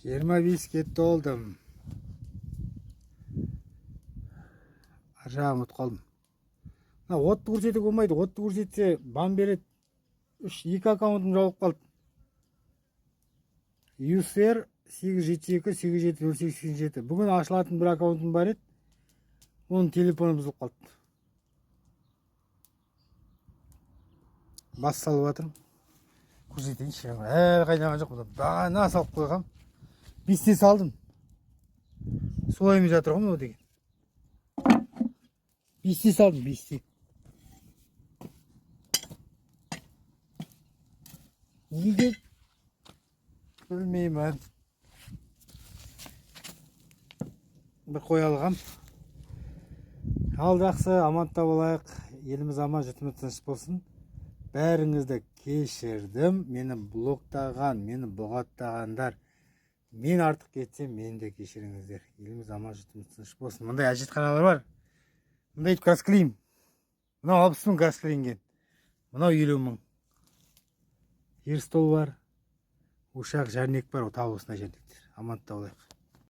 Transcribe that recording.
25 кетті oldim. Аржағын ұмытып қалдым. Отты көрсете болмайды. Отты көрсетсе бан береді. 2 аккаунтым жауып қалды. USR 872-870887. Бүгін ашылатын бір аккаунтым бар еді. Оның телефоны бұзылып қалды. Бас салып жатырмын. Көрсетейінші. Әлі қайнаған жоқ. Бағана салып қойғам. 5-те салдым. Солай ме жатыр ғой деген. 5-те салдым, 5-те. Неге? Білмеймін. Бір қой алғам. Ал жақсы, аманта болайық. Еліміз аман, жұртымыз тыныш болсын. Бәріңізді кешірдім. Мені блоктаған, мені бұғаттағандар. Мен артық кетсем, мені де кешіріңіздер. Еліміз аман, жұртымыз тыныш болсын. Мұндай әжетханалар бар. Мұндай етіп кәсклейм. Мынау 60 мың кәскілейнген. Мынау 50 мың. Ер стол бар. Ушақ, жарнек бар. Тау осындай жарнектер. Аманта болайық.